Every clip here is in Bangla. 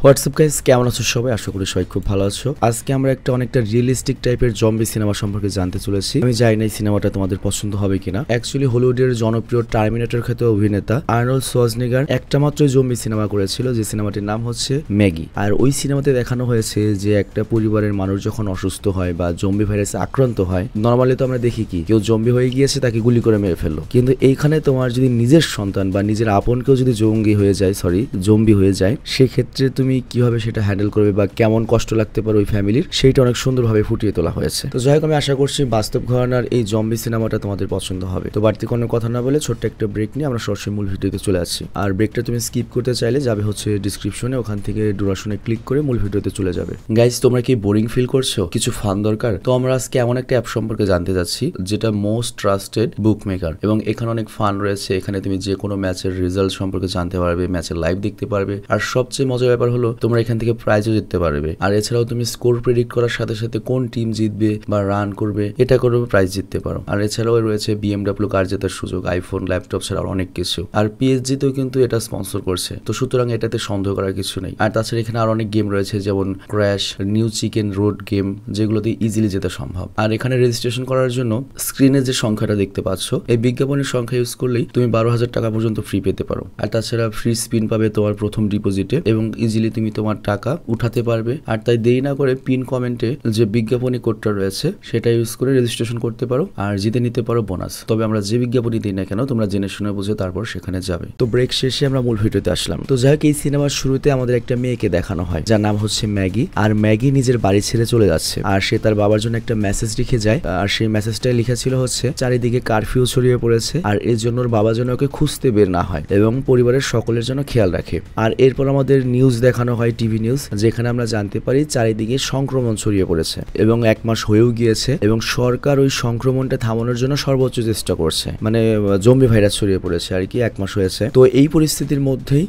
হোয়াটসঅ্যাপ গাইস, কেমন আছো সবাই? আশা করি সবাই খুব ভালো আছো। আজকে আমরা অনেকটা রিয়েলিস্টিক টাইপের জম্বি সিনেমা সম্পর্কে জানতে চলেছি। আমি জানি না এই সিনেমাটা তোমাদের পছন্দ হবে কিনা। অ্যাকচুয়ালি হলিউডের জনপ্রিয় টার্মিনেটর খ্যাত অভিনেতা আর্নল্ড শোয়ার্জনেগার একটা মাত্র জম্বি সিনেমা করেছিল, যে সিনেমাটির নাম হচ্ছে ম্যাগি। আর ওই সিনেমাতে দেখানো হয়েছে যে একটা পরিবারের মানুষ যখন অসুস্থ হয় বা জম্বি ভাইরাসে আক্রান্ত হয়, নর্মালি তো আমরা দেখি কি কেউ জম্বি হয়ে গিয়েছে তাকে গুলি করে মেরে ফেললো, কিন্তু এইখানে তোমার যদি নিজের সন্তান বা নিজের আপন কেউ যদি জম্বি হয়ে যায়, সেক্ষেত্রে তুমি কিভাবে সেটা হ্যান্ডেল করবে বা কেমন কষ্ট লাগতে পারে ওই ফ্যামিলির, সেইটা অনেক সুন্দরভাবে ফুটিয়ে তোলা হয়েছে। তো যাই হোক, আমি আশা করছি বাস্তব ঘরানার এই জম্বি সিনেমাটা তোমাদের পছন্দ হবে। তো বাড়তি কোনো কথা না বলে ছোট্ট একটা ব্রেক নিয়ে আমরা সরাসরি মূল ভিডিওতে চলে আসছি। আর ব্রেকটা তুমি স্কিপ করতে চাইলে যাবে হচ্ছে ডিসক্রিপশনে, ওখান থেকে ডুরাশনে ক্লিক করে মূল ভিডিওতে চলে যাবে। গাইজ, তোমরা কি বোরিং ফিল করছো? কিছু ফান দরকার? তো আমরা আজকে এমন একটা অ্যাপ সম্পর্কে জানতে যাচ্ছি যেটা মোস্ট ট্রাস্টেড বুক মেকার, এবং এখানে অনেক ফান রয়েছে। এখানে তুমি যে কোনো ম্যাচের রেজাল্ট সম্পর্কে জানতে পারবে, ম্যাচের লাইভ দেখতে পারবে, আর সবচেয়ে মজার ব্যাপার হলো তোমরা এখান থেকে প্রাইজও জিততে পারবে। আর এছাড়াও তুমি স্কোর প্রেডিক্ট করার সাথে সাথে কোন টিম জিতবে বা রান করবে এটা করে প্রাইজ জিততে পারো। আর এছাড়াও রয়েছে BMW কার জেতার সুযোগ, আইফোন, ল্যাপটপ ছাড়া অনেক কিছু। আর PSG তেও কিন্তু এটা স্পন্সর করছে, তো সুতরাং এটাতে সন্দেহ করার কিছু নেই। আর তাছাড়া এখানে আরো অনেক গেম রয়েছে, যেমন crash, new chicken road game, যেগুলোতে ইজিলি যেতে সম্ভব। আর এখানে রেজিস্ট্রেশন করার জন্য স্ক্রিনে যে সংখ্যাটা দেখতে পাচ্ছ, এই বিজ্ঞাপনের সংখ্যা ইউজ করলেই তুমি 12,000 টাকা পর্যন্ত ফ্রি পেতে পারো। আর তাছাড়া ফ্রি স্পিন পাবে তোমার প্রথম ডিপোজিটে, এবং ইজিলি তুমি তোমার টাকা উঠাতে পারবে। আর তাই দেরি না করে পিন কমেন্টে যে বিজ্ঞাপনী কোডটা রয়েছে সেটা ইউজ করে রেজিস্ট্রেশন করতে পারো আর জিতে নিতে পারো বোনাস। তবে আমরা যে বিজ্ঞাপনী দিই না কেন, তোমরা জেনে শুনে বুঝে তারপর সেখানে যাবে। তো ব্রেক শেষে আমরা মূল ভিডিওতে আসলাম। তো যাই হোক, এই সিনেমার শুরুতে আমাদের একটা মেয়েকে দেখানো হয় যার নাম হচ্ছে ম্যাগি। আর ম্যাগি নিজের বাড়ি ছেড়ে চলে যাচ্ছে, আর সে তার বাবার জন্য একটা মেসেজ লিখে যায়। আর সেই মেসেজটাই লেখা ছিল হচ্ছে চারিদিকে কারফিউ ছড়িয়ে পড়েছে, আর এর জন্য ওর বাবা যেন ওকে খুঁজতে বের না হয় এবং পরিবারের সকলের জন্য খেয়াল রাখে। আর এরপর আমাদের নিউজ দেখানো হয়, টিভি নিউজ, যেখানে আমরা জানতে পারি চারিদিকে সংক্রমণ ছড়িয়ে পড়েছে এবং 1 মাস হয়েও গিয়েছে, এবং সরকার ওই সংক্রমণটা থামানোর জন্য সর্বোচ্চ চেষ্টা করছে। মানে জম্বি ভাইরাস ছড়িয়ে পড়েছে আর কি, 1 মাস হয়েছে। তো এই পরিস্থিতির মধ্যেই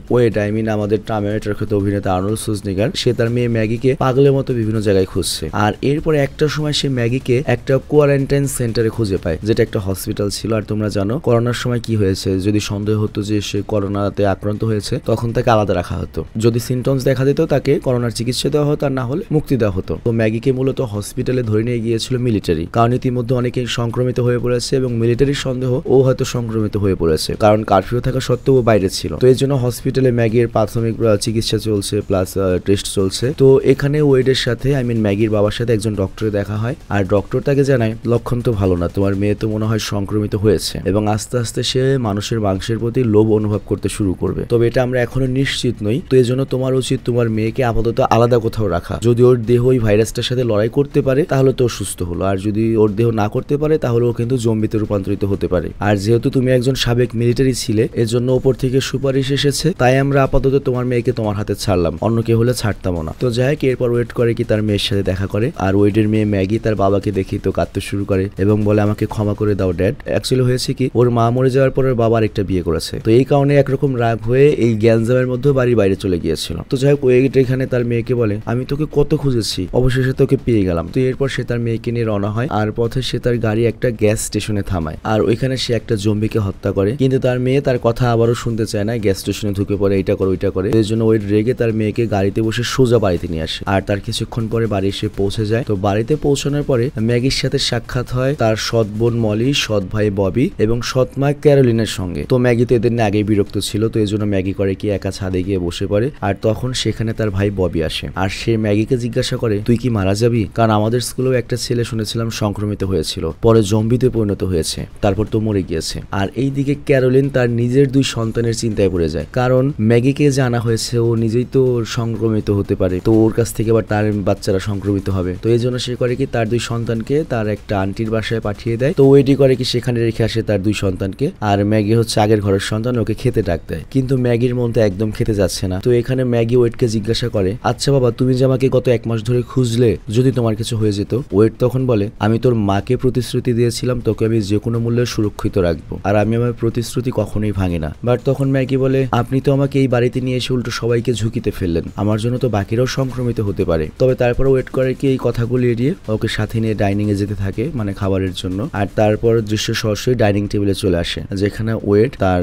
আমাদের টার্মিনেটর খ্যাত অভিনেতা আর্নল্ড শোয়ার্জনেগার সে তার মেয়ে ম্যাগিকে পাগলের মতো বিভিন্ন জায়গায় খুঁজছে। আর এরপরে একটা সময় সে ম্যাগিকে একটা কোয়ারেন্টাইন সেন্টারে খুঁজে পায়, যেটা একটা হসপিটাল ছিল। আর তোমরা জানো করোনার সময় কি হয়েছে, যদি সন্দেহ হতো যে সে করোনাতে আক্রান্ত হয়েছে তখন তাকে আলাদা রাখা হতো। যদি সিমটমস দেখা দিত তাকে করোনার চিকিৎসা দেওয়া হতো, আর না হলে মুক্তি দেওয়া হতো। তো ম্যাগিকে মূলত হসপিটালে ধরে নিয়ে গিয়েছিল মিলিটারি, কারণ ইতিমধ্যে অনেকে সংক্রমিত হয়ে পড়েছে এবং মিলিটারির সন্দেহ ও হয়তো সংক্রমিত হয়ে পড়েছে, কারণ কারফিউ থাকা সত্ত্বেও ও বাইরে ছিল। তো এই জন্য হসপিটালে ম্যাগির প্রাথমিক চিকিৎসা চলছে, প্লাস টেস্ট চলছে। তো এখানে ওয়েডের সাথে ম্যাগির বাবার সাথে একজন ডক্টরের দেখা হয়, আর ডক্টর তাকে জানায় লক্ষণ তো ভালো না, তোমার মেয়ে তো মনে হয় সংক্রমিত হয়েছে, এবং আস্তে আস্তে সে মানুষের মাংসের প্রতি লোভ অনুভব করতে শুরু করবে। তবে এটা আমরা এখনো নিশ্চিত নই, তো এই জন্য তোমার উচিত তোমার মেয়েকে আপাতত আলাদা কোথাও রাখা। যদি ওর দেহ ওই ভাইরাসটার সাথে লড়াই করতে পারে তাহলে তো সুস্থ হলো, আর যদি ওর দেহ না করতে পারে তাহলে ও কিন্তু জম্বিতে রূপান্তরিত হতে পারে। আর যেহেতু তুমি একজন সাবেক মিলিটারি ছিলে, এর জন্য ওপর থেকে সুপারিশ এসেছে, তাই আমরা আপাতত তোমার মেয়েকে তোমার হাতে ছাড়লাম, অন্য কেউ হলে ছাড়তামও না। তো যাই হোক, এরপর ওয়েট করে কি তার মেয়ের সাথে দেখা করে, আর ওয়েডের মেয়ে ম্যাগি তার বাবাকে দেখি তো কাঁদতে শুরু করে এবং বলে আমাকে ক্ষমা করে দাও ড্যাড। অ্যাকচুয়ালি হয়েছে কি, ওর মা মরে যাওয়ার পর ওর বাবা আরেকটা বিয়ে করেছে, তো এই কারণে একরকম রাগ হয়ে এই গ্যাঞ্জামের মধ্যে বাড়ির বাইরে চলে গিয়েছিল। তো যাই হোক, ওয়েড এখানে তার মেয়েকে বলে আমি তোকে কত খুঁজেছি, অবশেষে তোকে পেয়ে গেলাম। তো এরপর সে তার মেয়েকে নিয়ে রওনা হয়, আর পথে সে তার গাড়ি একটা গ্যাস স্টেশনে থামায়, আর ওইখানে সে একটা জম্বিকে হত্যা করে। কিন্তু তার মেয়ে তার কথা আবারও শুনতে চায় না, গ্যাস স্টেশনে ঢুকে পড়ে এইটা করে ওইটা করে। এর জন্য ওয়েড রেগে তার মেয়েকে গাড়িতে বসে সোজা বাড়িতে নিয়ে আসে, আর তার কিছুক্ষণ পরে বাড়ি এসে পৌঁছে যায়। তো বাড়িতে পৌঁছানোর পরে ম্যাগির সাথে সাক্ষাৎ হয় তার সৎ বোন মলি, সৎ ভাই ববি এবং সৎ মা ক্যারোলিনের সঙ্গে। তো ম্যাগি তো এদের নিয়ে আগেই বিরক্ত ছিল, তো এই জন্য ম্যাগি করে কি একা ছাদে গিয়ে বসে পড়ে। আর তখন সেখানে তার ভাই ববি আসে, আর সে ম্যাগিকে জিজ্ঞাসা করে তুই কি মারা যাবি, কারণ আমাদের স্কুলেও একটা ছেলে শুনেছিলাম সংক্রমিত হয়েছিল, পরে জম্বিতে পরিণত হয়েছে, তারপর তো মরে গিয়েছে। আর এইদিকে ক্যারোলিন তার নিজের 2 সন্তানের চিন্তায় পড়ে যায়, কারণ ম্যাগিকে জানা হয়েছে ও নিজেই তো সংক্রমিত হতে পারে, তো ওর কাছ থেকে আবার তার বাচ্চারা সংক্রমিত হবে। তো এই জন্য সে করে কি তার 2 সন্তানকে তার একটা আন্টির বাসায় পাঠিয়ে দেয়। তো ওইটি করে কি সেখানে রেখে আসে তার 2 সন্তানকে, আর ম্যাগি হচ্ছে আগের ঘরের সন্তান, ওকে খেতে ডাক দেয়, কিন্তু ম্যাগির মনটা একদম খেতে যাচ্ছে না। তো এখানে ম্যাগি ওয়েডকে জিজ্ঞাসা করে আচ্ছা বাবা, তুমি যে আমাকে গত 1 মাস ধরে খুঁজলে, যদি তোমার কিছু হয়ে যেত? ওয়েড তখন বলে আমি তোর মাকে প্রতিশ্রুতি দিয়েছিলাম তোকে আমি যে কোনো মূল্যে সুরক্ষিত রাখবো, আর আমি আমার প্রতিশ্রুতি কখনোই ভাঙি না। বাট তখন ম্যাগি বলে আপনি তো আমাকে এই বাড়িতে নিয়ে এসে উল্টো সবাইকে ঝুঁকিতে ফেললেন, আমার জন্য তো বাকিরাও সংক্রমিত হতে পারে। তবে তারপর ওয়েট করে কি এই কথাগুলি এড়িয়ে ওকে সাথে নিয়ে ডাইনিং এ যেতে থাকে, মানে খাবারের জন্য। আর তারপর দৃশ্য সরাসরি ডাইনিং টেবিলে চলে আসে, যেখানে ওয়েট তার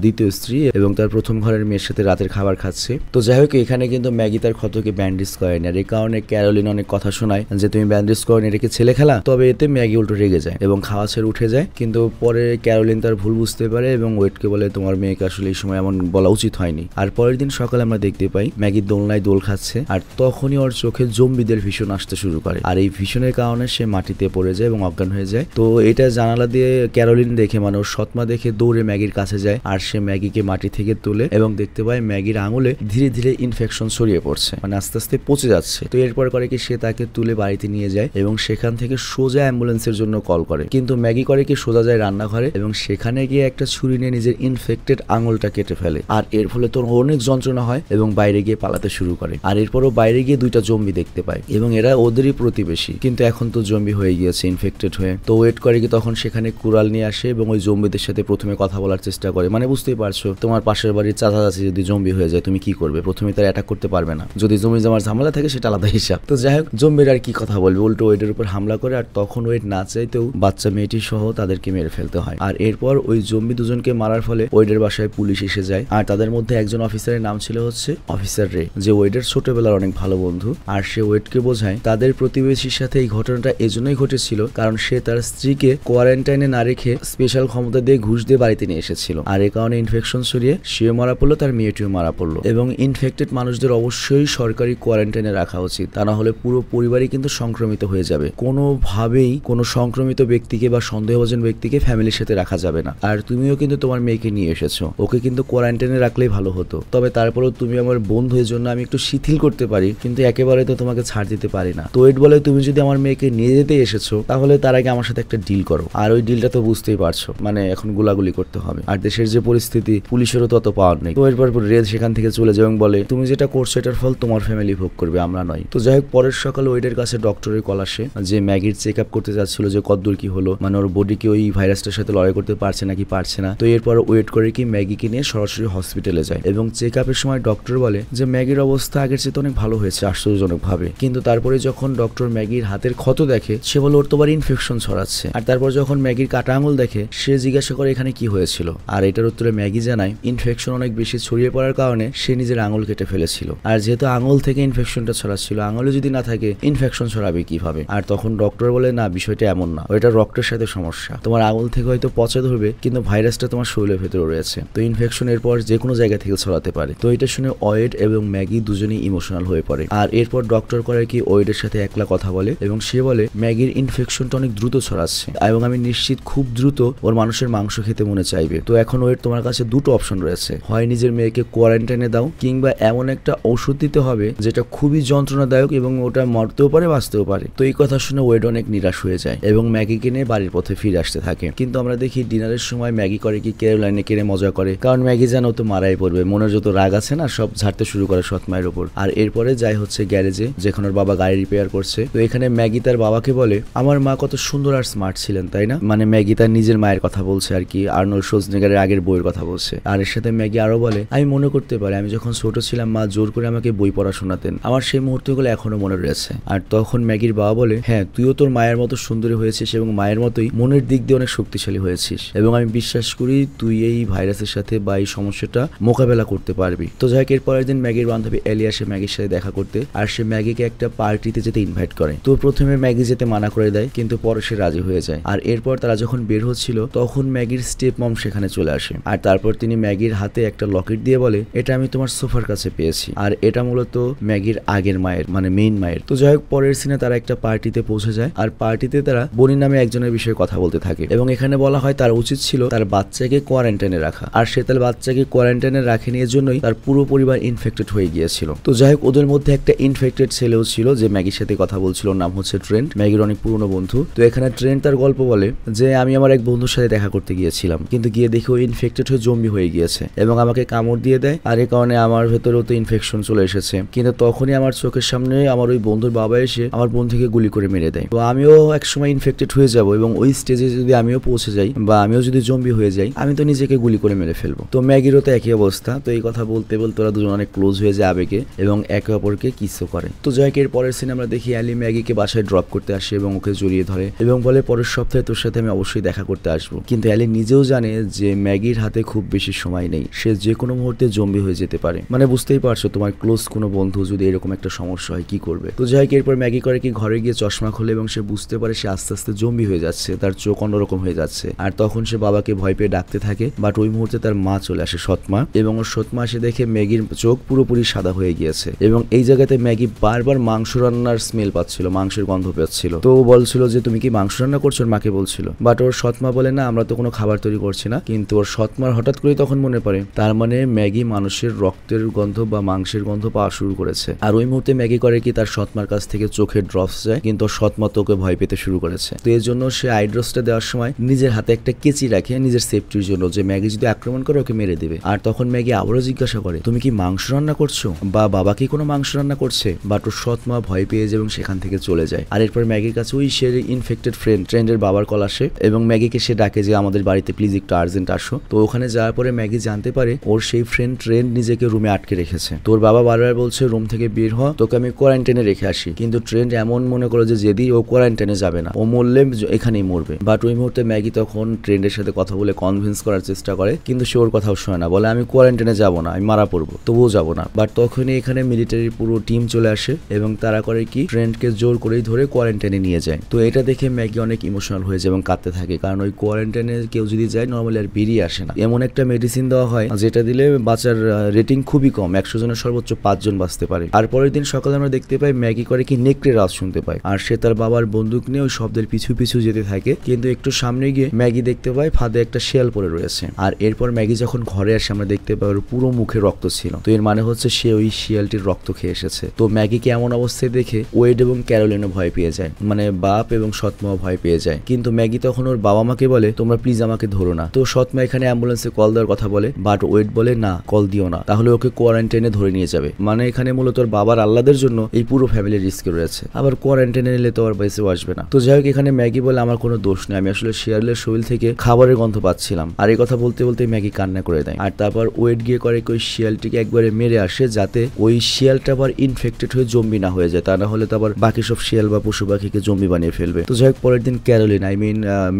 দ্বিতীয় স্ত্রী এবং তার প্রথম ঘরের মেয়ের সাথে রাতের খাবার খাচ্ছে। তো যাই হোক, হোক এখানে কিন্তু ম্যাগি তার ক্ষতকে ব্যান্ডেজ করেনি, আর এই কারণে ক্যারোলিন অনেক কথা শোনায় যে তুমি ব্যান্ডেজ করনি, এটা কি ছেলে খেলা। তবে এতে ম্যাগি উল্টো রেগে যায় এবং খাওয়া ছেড়ে উঠে যায়। কিন্তু পরে ক্যারোলিন তার ভুল বুঝতে পারে এবং ওয়েডকে বলে তোমার মেয়েকে আসলে এই সময় এমন বলা উচিত হয়নি। আর পরের দিন সকালে আমরা দেখতে পাই ম্যাগি দোলনায় দোল খাচ্ছে, আর তখনই ওর চোখে জম্বিদের ভীষণ আসতে শুরু করে, আর এই ভীষণের কারণে সে মাটিতে পড়ে যায় এবং অজ্ঞান হয়ে যায়। তো এটা জানালা দিয়ে ক্যারোলিন দেখে, মানে ওর সৎমা দেখে দৌড়ে ম্যাগির কাছে যায়, আর সে ম্যাগিকে মাটি থেকে তুলে এবং দেখতে পায় ম্যাগির আঙুলে ধীরে ধীরে ইনফেকশন ছড়িয়ে পড়ছে, মানে আস্তে আস্তে পচে যাচ্ছে। তো এরপর করে কি সে তাকে তুলে বাড়িতে নিয়ে যায় এবং সেখান থেকে সোজা অ্যাম্বুলেন্সের জন্য কল করে। কিন্তু ম্যাগি করে কি সোজা যায় রান্নাঘরে এবং সেখানে গিয়ে একটা ছুরি নিয়ে নিজের ইনফেক্টেড আঙুলটা কেটে ফেলে, আর এর ফলে তোর অনেক যন্ত্রণা হয় এবং বাইরে গিয়ে পালাতে শুরু করে। আর এরপরও বাইরে গিয়ে দুইটা জম্বি দেখতে পায় এবং এরা ওদেরই প্রতিবেশী, কিন্তু এখন তো জম্বি হয়ে গিয়েছে ইনফেক্টেড হয়ে। তো ওয়েট করে কি তখন সেখানে কুড়াল নিয়ে আসে এবং ওই জম্বিদের সাথে প্রথমে কথা বলার চেষ্টা করে। মানে বুঝতেই পারছো, তোমার পাশের বাড়ির চাচা চাচি যদি জম্বি হয়ে যায় তুমি কি করবে? প্রথমে তার অ্যাটাক করতে পারবে না, যদি জমি জমার ঝামেলা থাকে সেটা আলাদা হিসাব। তো যাই হোক, জম্বির আর কি কথা বলবে, উল্টো ওয়েটের উপর হামলা করে, আর তখন ওয়েট না চাইতেও বাচ্চা মেয়েটি সহ তাদেরকে মেরে ফেলতে হয়। আর এরপর ওই জম্বি দুজনকে মারার ফলে ওয়েডের বাসায় পুলিশ এসে যায়, আর তাদের মধ্যে একজন অফিসারের নাম ছিল হচ্ছে অফিসার রে, যে ওয়েডের ছোটবেলার অনেক ভালো বন্ধু। আর সে ওয়েডকে বোঝায় তাদের প্রতিবেশীর সাথে এই ঘটনাটা এজন্যই ঘটেছিল কারণ সে তার স্ত্রীকে কোয়ারেন্টাইনে না রেখে স্পেশাল ক্ষমতা দিয়ে ঘুষ দিয়ে বাড়িতে নিয়ে এসেছিল, আর এই কারণে ইনফেকশন ছড়িয়ে সেও মারা পড়লো, তার মেয়েটিও মারা পড়লো। এবং ইনফেক্টেড মানুষদের অবশ্যই সরকারি কোয়ারেন্টাইনে রাখা উচিত, তা না হলে পুরো পরিবারই কিন্তু সংক্রমিত হয়ে যাবে। কোনোভাবেই কোনো সংক্রমিত ব্যক্তিকে বা সন্দেহভাজন ব্যক্তিকে ফ্যামিলির সাথে রাখা যাবে না। আর তুমিও কিন্তু তোমার মেয়েকে নিয়ে এসেছো, ওকে কিন্তু কোয়ারেন্টাইনে রাখলেই ভালো হতো। তবে তারপরেও তুমি আমার বন্ধু, এর জন্য আমি একটু শিথিল করতে পারি, কিন্তু একেবারে তো তোমাকে ছাড় দিতে পারি না। তো ওয়েট বলে তুমি যদি আমার মেয়েকে নিয়ে যেতে এসেছো তাহলে তার আগে আমার সাথে একটা ডিল করো, আর ওই ডিলটা তো বুঝতেই পারছো, মানে এখন গুলাগুলি করতে হবে, আর দেশের যে পরিস্থিতি পুলিশেরও তত পাওয়ার নেই। তো এরপর রেড সেখান থেকে চলে যায় এবং বলে তুমি যেটা করছো এটার ফল তোমার ফ্যামিলি ভোগ করবে, আমরা নয়। তো যাই হোক, পরের সকালে ওয়েটের কাছে ডক্টরের কল আসে যে ম্যাগির চেক আপ করতে যাচ্ছিল যে কতদূর কি হলো, মানে ওর বডি কি ওই ভাইরাসটার সাথে লড়াই করতে পারছে নাকি পারছে না। তো এরপর ওয়েট করে কি ম্যাগিকে নিয়ে সরাসরি হসপিটালে যায় এবং চেক আপের সময় ডক্টর বলে যে ম্যাগির অবস্থা আগের চেয়ে অনেক ভালো হয়েছে আশ্চর্যজনক ভাবে। কিন্তু তারপরে যখন ডক্টর ম্যাগির হাতের ক্ষত দেখে সে বলে ওর তো আবার ইনফেকশন ছড়াচ্ছে। আর তারপর যখন ম্যাগির কাটা আঙুল দেখে সে জিজ্ঞাসা করে এখানে কি হয়েছিল, আর এটার উত্তরে ম্যাগি জানায় ইনফেকশন অনেক বেশি ছড়িয়ে পড়ার কারণে সে নিজের আঙুল কেটে ফেলেছিল, আর যেহেতু আঙুল থেকে ইনফেকশনটা ছড়াচ্ছিল, আঙুলে যদি না থাকে ইনফেকশন ছড়াবে কিভাবে। আর তখন ডক্টর বলে না, বিষয়টা এমন না, ওইটা রক্তের সাথে সমস্যা, তোমার আঙুল থেকে হয়তো পচা ধরবে কিন্তু ভাইরাসটা তোমার শরীরের ভেতরে রয়েছে, তো ইনফেকশন এরপর যে কোনো জায়গা থেকে ছড়াতে পারে। তো এটা শুনে ওয়েড এবং ম্যাগি দুজনেই ইমোশনাল হয়ে পড়ে। আর এরপর ডক্টর করে কি ওয়েডের সাথে একলা কথা বলে এবং সে বলে ম্যাগির ইনফেকশনটা অনেক দ্রুত ছড়াচ্ছে এবং আমি নিশ্চিত খুব দ্রুত ওর মানুষের মাংস খেতে মনে চাইবে। তো এখন ওয়েড তোমার কাছে দুটো অপশন রয়েছে, হয় নিজের মেয়েকে কোয়ারেন্টাইনে দাও কিংবা এমন একটা ওষুধ দিতে হবে যেটা খুবই যন্ত্রণাদায়ক এবং ওটা মরতেও পারে বাঁচতেও পারে। তো এই কথা শুনে ওয়েড অনেক নিরাশ হয়ে যায় এবং ম্যাগিকে নিয়ে বাড়ির পথে ফিরে আসতে থাকে। কিন্তু আমরা দেখি ডিনারের সময় ম্যাগি করে কি ক্যারোলাইনে কেড়ে মজা করে, কারণ ম্যাগি জানো তো মারাই পড়বে, মনের যত রাগ আছে না সব ঝাড়তে শুরু করে সৎ মায়ের উপর। আর এরপরে যাই হচ্ছে গ্যারেজে, যেখানে ওর বাবা গাড়ি রিপেয়ার করছে। তো এখানে ম্যাগি তার বাবাকে বলে আমার মা কত সুন্দর আর স্মার্ট ছিলেন তাই না, মানে ম্যাগি তার নিজের মায়ের কথা বলছে আর কি, আর্নল্ড শোজনেগারের আগের বইয়ের কথা বলছে। আর এর সাথে ম্যাগি আরো বলে আমি মনে করতে পারি আমি যখন ছোট ছিলাম মা জোর করে আমাকে বই পড়া শোনাতেন, আমার সেই মুহূর্তগুলো এখনো মনে রয়েছে। আর তখন ম্যাগির বাবা বলে হ্যাঁ তুইও তোর মায়ের মতো সুন্দরী হয়েছিস এবং মায়ের মতোই মনের দিক দিয়ে অনেক শক্তিশালী হয়েছিস, এবং আমি বিশ্বাস করি তুই এই ভাইরাসের সাথে বা এই সমস্যাটা মোকাবেলা করতে পারবি। তো যাই হোক, এর পরের দিন ম্যাগির বান্ধবী এলি আসে ম্যাগির সাথে দেখা করতে, আর সে ম্যাগিকে একটা পার্টিতে যেতে ইনভাইট করে। তো প্রথমে ম্যাগি যেতে মানা করে দেয় কিন্তু পরে সে রাজি হয়ে যায়। আর এরপর তারা যখন বের হচ্ছিল তখন ম্যাগির স্টেপ মম সেখানে চলে আসে, আর তারপর তিনি ম্যাগির হাতে একটা লকেট দিয়ে বলে এটা আমি তোমার সোফার কাছে পেয়েছি, আর এটা মূলত ম্যাগির আগের মায়ের মানে মেইন মায়ের। তো যাই হোক, পরের সিনে তারা একটা পার্টিতে পৌঁছে যায়, আর পার্টিতে তারা বনি নামে একজনের বিষয়ে কথা বলতে থাকে এবং এখানে বলা হয় তার উচিত ছিল তার বাচ্চাকে কোয়ারেন্টাইনে রাখা, আর সে তার বাচ্চাকে কোয়ারেন্টাইনে রাখেনি এর জন্যই তার পুরো পরিবার ইনফেক্টেড হয়ে গিয়েছিল। তো যাই হোক, ওদের মধ্যে একটা ইনফেক্টেড ছেলেও ছিল যে ম্যাগির সাথে কথা বলছিল, নাম হচ্ছে ট্রেন্ট, ম্যাগির অনেক পুরনো বন্ধু। তো এখানে ট্রেন্ট তার গল্প বলে যে আমি আমার এক বন্ধুর সাথে দেখা করতে গিয়েছিলাম, কিন্তু গিয়ে দেখি ও ইনফেক্টেড হয়ে জম্বি হয়ে গিয়েছে এবং আমাকে কামড় দিয়ে দেয়, আর এই কারণে আমার ভেতরেও তো ইনফেকশন চলে এসেছে। কিন্তু তখনই আমার চোখের সামনে আমার ওই বন্ধুর বাবা এসে আমার বন্ধুকে গুলি করে মেরে দেয়। তো আমিও একসময় ইনফেক্টেড হয়ে যাব এবং ওই স্টেজে যদি আমিও পৌঁছে যাই বা আমিও যদি জম্বি হয়ে যাই আমি তো নিজেকে গুলি করে মেরে ফেলবো। তো ম্যাগিরও তো একই অবস্থা। তো এই কথা বলতে বলতে ওরা দুজন অনেক ক্লোজ হয়ে যায় আবেগে এবং একে অপরকে কিসও করে। তো যাই হোক, এর পরের সিনে আমরা দেখি অ্যালি ম্যাগিকে বাসায় ড্রপ করতে আসে এবং ওকে জড়িয়ে ধরে এবং বলে পরের সপ্তাহে তোর সাথে আমি অবশ্যই দেখা করতে আসবো। কিন্তু অ্যালি নিজেও জানে যে ম্যাগির হাতে খুব বেশি সময় নেই, সে যে কোনো মুহূর্তে জম্বি হয়ে যেতে পারে। মানে বুঝতেই পারছো তোমার ক্লোজ কোনো বন্ধু যদি এরকম একটা সমস্যা হয় কি করবে। তো যাই হোক এরপর ম্যাগি করে কি ঘরে গিয়ে চশমা খোলে এবং সে বুঝতে পারে সে আস্তে আস্তে জম্বি হয়ে যাচ্ছে, তার চোখ অন্যরকম হয়ে যাচ্ছে। আর তখন সে বাবাকে ভয় পেয়ে ডাকতে থাকে, বাট ওই মুহূর্তে তার মা চলে আসে, সৎমা, এবং ওর সৎমা এসে দেখে ম্যাগির চোখ পুরোপুরি সাদা হয়ে গিয়েছে। এবং এই জায়গাতে ম্যাগি বারবার মাংস রান্নার স্মেল পাচ্ছিল, মাংসের গন্ধ পাচ্ছিল। তো ও বলছিল যে তুমি কি মাংস রান্না করছো, ওর মাকে বলছিল। বাট ওর সৎমা বলে না, আমরা তো কোনো খাবার তৈরি করছি না। কিন্তু ওর সৎমার হঠাৎ করে তখন মনে পড়ে তার মানে ম্যাগি মানুষের রক্তের গন্ধ বা মাংসের গন্ধ পাওয়া শুরু করেছে। আর ওই মুহূর্তে ম্যাগি করে কি তার সৎমার কাছ থেকে চোখের ড্রপস যায়, কিন্তু ওর সৎমা তোকে ভয় পেতে শুরু করেছে। তো এর জন্য সে আই ড্রপসটা দেওয়ার সময় নিজের হাতে একটা কেচি রাখে নিজের সেফটির জন্য, যে ম্যাগি যদি আক্রমণ করে ওকে মেরে দেবে। আর তখন ম্যাগি আবারও জিজ্ঞাসা করে তুমি কি মাংস রান্না করছো বা বাবা কি কোনো মাংস রান্না করছে। বাট ওর সৎমা ভয় পেয়ে যায় এবং সেখান থেকে চলে যায়। আর এরপর ম্যাগির কাছে ওই সে ইনফেক্টেড ফ্রেন্ডের বাবার কল আসে এবং ম্যাগিকে সে ডাকে যে আমাদের বাড়িতে প্লিজ একটু আর্জেন্ট আসো। তো ওখানে যাওয়ার পরে ম্যাগি জানতে পারে ওর সেই ফ্রেন্ড নিজেকে রুমে আটকে রেখেছে। তোর বাবা বারবার বলছে রুম থেকে বের হ, তোকে আমি কোয়ারেন্টাইনে রেখে আসি, কিন্তু ট্রেন্ড এমন মনে করো যে যেদি ও কোয়ারেন্টাইনে যাবে না, ও মরলে এখানেই মরবে। বাট ওই মুহূর্তে ম্যাগি তখন ট্রেন্ডের সাথে কথা বলে কনভিন্স করার চেষ্টা করে, কিন্তু সে ওর কথাও শোনে না, বলে আমি কোয়ারেন্টাইনে যাবো না, আমি মারা পড়বো, তবুও যাবো না। বাট তখনই এখানে মিলিটারির পুরো টিম চলে আসে এবং তারা করে কি ট্রেন্ডকে জোর করেই ধরে কোয়ারেন্টাইনে নিয়ে যায়। তো এটা দেখে ম্যাগি অনেক ইমোশনাল হয়ে যায় এবং কাঁদতে থাকে, কারণ ওই কোয়ারেন্টাইনে কেউ যদি যায় নর্মালি আর বেরিয়ে আসে না। এমন একটা মেডিসিন দেওয়া হয় যেটা দিলে বাঁচার রেটিং খুবই কম, 100 জনের সর্বোচ্চ 5 জন বাঁচতে পারে। আর পরের দিন সকালে আমরা দেখতে পাই ম্যাগি করে কি নেকড়ের আওয়াজ শুনতে পায়, আর সে তার বাবার বন্দুক নিয়ে ওই শব্দের পিছু পিছু যেতে থাকে। কিন্তু একটু সামনে গিয়ে ম্যাগি দেখতে পায় ফাঁদে একটা শিয়াল পড়ে রয়েছে। আর এরপর ম্যাগি যখন ঘরে আসে আমরা দেখতে পাই ওর পুরো মুখে রক্ত ছিল। তো এর মানে হচ্ছে সে ওই শিয়ালটির রক্ত খেয়ে এসেছে। তো ম্যাগিকে এমন অবস্থায় দেখে ওয়েড এবং ক্যারোলিনও ভয় পেয়ে যায়, মানে বাপ এবং সৎমাও ভয় পেয়ে যায়। কিন্তু ম্যাগি তখন ওর বাবা মাকে বলে তোমরা প্লিজ আমাকে ধরো না। তো সৎমা এখানে অ্যাম্বুলেন্সে কল দেওয়ার কথা বলে, বাট ওয়েড বলে না, কল দিও না, তাহলে ওকে কোয়ারেন্টাইনে ধরে নিয়ে যাবে। মানে এখানে মূলত ওর বাবার আল্লাদের জন্য এই পুরো ফ্যামিলির রিস্কে রয়েছে, আবার কোয়ারেন্টাইনে নিলে তো আর বেঁচেও আসবে না। তো যাই হোক এখানে ম্যাগি বলে আমার কোনো দোষ নেই, আমি আসলে শিয়ালের শরীর থেকে খাবারের গন্ধ পাচ্ছিলাম। আর এই কথা বলতে বলতে ম্যাগি কান্না করে দেয়। আর তারপর ওয়েড গিয়ে করে ওই শিয়ালটিকে একবারে মেরে আসে, যাতে ওই শিয়ালটা আবার ইনফেক্টেড হয়ে জম্বি না হয়ে যায়, তা না হলে তো আবার বাকি সব শিয়াল বা পশু পাখিকে জম্বি বানিয়ে ফেলবে। তো যাই হোক পরের দিন ক্যারোলিন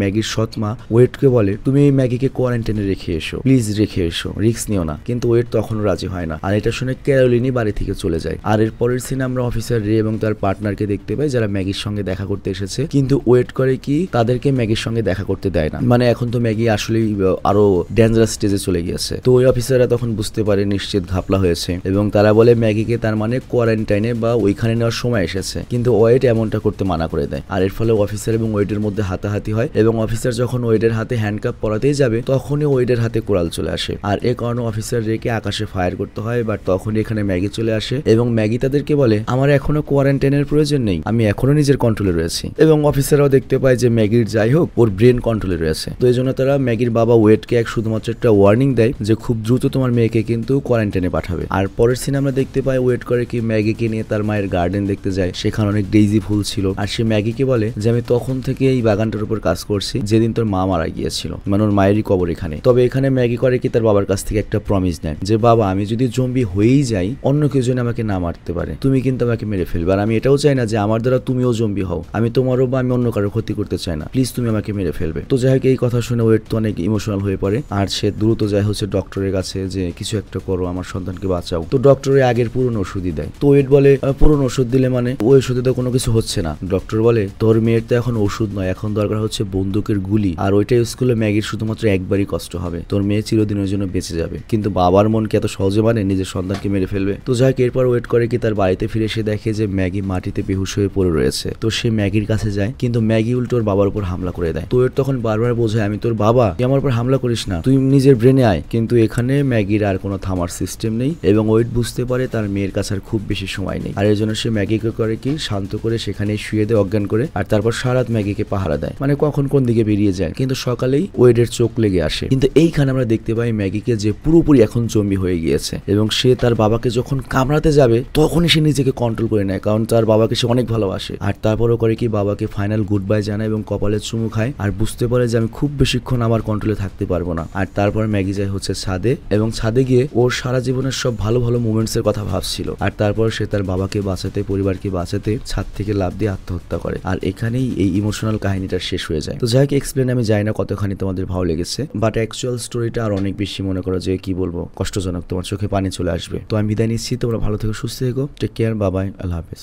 ম্যাগির সৎমা ওয়েডকে বলে তুমি ম্যাগিকে কোয়ারেন্টাইনে রেখে এসো, প্লিজ রেখে এসো, রিস্ক নিও না। কিন্তু ওয়েড তখনও রাজি হয় না। আর এটা শুনে ক্যারোলিনই বাড়ি থেকে চলে যায়। আর এর পরের সিনে আমরা অফিসার রে এবং তার পার্টনারকে দেখতে পাই যারা ম্যাগির সঙ্গে দেখা করতে এসেছে, কিন্তু ওয়েট করে কি তাদেরকে ম্যাগির সঙ্গে দেখা করতে দেয় না। মানে এখন তো ম্যাগি আসলেই আরো ডেঞ্জারাস স্টেজে চলে গিয়েছে। তো ওই অফিসাররা তখন বুঝতে পারে নিশ্চিত ঘাপলা হয়েছে এবং তারা বলে ম্যাগিকে তার মানে কোয়ারেন্টাইনে বা ওইখানে নেওয়ার সময় এসেছে, কিন্তু ওয়েট এমনটা করতে মানা করে দেয়। আর এর ফলে অফিসার এবং ওয়েডের মধ্যে হাতাহাতি হয় এবং অফিসার যখন ওয়েডের হাতে হ্যান্ডকাপ পরাতেই যাবে তখনই ওয়েডের হাতে কোরাল চলে আসে। আর এ কারণে অফিসার রেকে আকাশে ফায়ার করতে হয়। বাট তখনই এখানে ম্যাগি চলে আসে এবং ম্যাগি তাদেরকে বলে আমার এখনো কোয়ারেন্টাইনের প্রয়োজন নেই, আমি এখনো নিজের কন্ট্রোলে রয়েছি। এবং অফিসাররাও দেখতে পায় যে ম্যাগির যাই হোক ওর ব্রেন কন্ট্রোলে রয়েছে। তো এই জন্য তারা ম্যাগির বাবা ওয়েডকে শুধুমাত্র একটা ওয়ার্নিং দেয় যে খুব দ্রুত তোমার মেয়েকে কিন্তু কোয়ারেন্টাইনে পাঠাবে। আর পরের সিনে আমরা দেখতে পাই ওয়েট করে কি ম্যাগিকে নিয়ে তার মায়ের গার্ডেন দেখতে যায়, সেখানে অনেক ডেইজি ফুল ছিল। আর সে ম্যাগিকে বলে যে আমি তখন থেকে এই বাগানটার উপর কাজ করছি যেদিন তোর মা মারা গিয়েছিল, মানে ওর মায়েরই কবর এখানে। তবে এখানে ম্যাগি করে কি তার বাবার কাছ থেকে একটা প্রমিস নেয় যে বাবা আমি যদি জম্বি হয়েই যাই অন্য কেউ যেন আমাকে না মারতে পারে, তুমি কিন্তু আমাকে মেরে ফেলবে। আর আমি এটাও চাই না যে আমার দ্বারা তুমিও জম্বি হও, আমি তোমারও বা আমি অন্য কারো ক্ষতি করতে চাই না, প্লিজ তুমি আমাকে মেরে ফেলবে। তো যাই হোক এই কথা শুনে ওয়েট তো অনেক ইমোশনাল হয়ে পড়ে আর সে দ্রুত যায় হচ্ছে ডক্টরের কাছে যে কিছু একটা করো, আমার সন্তানকে বাঁচাও। তো ডক্টরে আগের পুরনো ওষুধই দেয়। তো ওয়েট বলে পুরনো ওষুধ দিলে মানে ওই ওষুধে তো কোনো কিছু হচ্ছে না। ডক্টর বলে তোর মেয়ের তো এখন ওষুধ নয়, এখন দরকার হচ্ছে বন্দুকের গুলি, আর ওইটা ইউজ করলে ম্যাগির শুধুমাত্র একবারই কষ্ট হবে, তোর মেয়ে চিরদিনের জন্য বেঁচে যাবে। কিন্তু বাবার মনকে এত সহজে মানে নিজের সন্তানকে মেরে ফেলবে। তো যাই হোক এরপর ওয়েট করে কি তার বাড়িতে ফিরে এসে দেখে যে ম্যাগি মাটিতে বেহুশ হয়ে পড়ে রয়েছে। তো সে ম্যাগির কাছে যায়, কিন্তু ম্যাগি উল্টো ওর বাবার উপর হামলা করে দেয়। তো ওয়েট তখন বারবার বোঝায় আমি তোর বাবা, তুই আমার উপর হামলা করিস না, তুই নিজের ব্রেনে আয়। কিন্তু এখানে ম্যাগির আর কোনো থামার সিস্টেম নেই এবং ওয়েট বুঝতে পারে তার মেয়ের কাছে আর খুব বেশি সময় নেই। আর এর জন্য সে ম্যাগিকে করে কি শান্ত করে সেখানে শুয়ে দেয় অজ্ঞান করে। আর তারপর সারাত ম্যাগিকে পাহারা দেয়, মানে কখন কোন দিকে বেরিয়ে যায়। কিন্তু সকালেই ওয়েডের চোখ লেগে আসে। কিন্তু এইখানে আমরা দেখতে পাই ম্যাগিকে যে পুরোপুরি এখন জম্বি হয়ে গিয়েছে এবং সে তার বাবাকে যখন কামড়াতে যাবে তখনই সে নিজেকে কন্ট্রোল করে নেয়, কারণ তার বাবাকে সে অনেক ভালোবাসে। আর তারপরও করে কি বাবাকে ফাইনাল গুড বাই জানায় এবং কপালে চুমু খায় আর বুঝতে পারে যে আমি খুব বেশিক্ষণ আমার কন্ট্রোলে থাকতে পারবো না। আর তারপর ম্যাগি যায় হচ্ছে ছাদে এবং ছাদে গিয়ে ওর সারা জীবনের সব ভালো ভালো মোমেন্টস এর কথা ভাবছিল। আর তারপর সে তার বাবাকে বাঁচাতে, পরিবারকে বাঁচাতে ছাদ থেকে লাফ দিয়ে আত্মহত্যা করে। আর এখানেই এই ইমোশনাল কাহিনীটা শেষ হয়ে যায়। তো যাই হোক এক্সপ্লেন আমি জানি না কতখানি তোমাদের ভালো লেগেছে, বাট অ্যাকচুয়াল স্টোরিটা আর অনেক বেশি মনে করো যে কি বলবো কষ্টজনক, তোমার চোখে পানি পানি চলে আসবে। তো আমি বিদায় নিচ্ছি, তোমরা ভালো থেকো, সুস্থ থেকো, টেক কেয়ার, বাই বাই, আল্লাহ হাফেজ।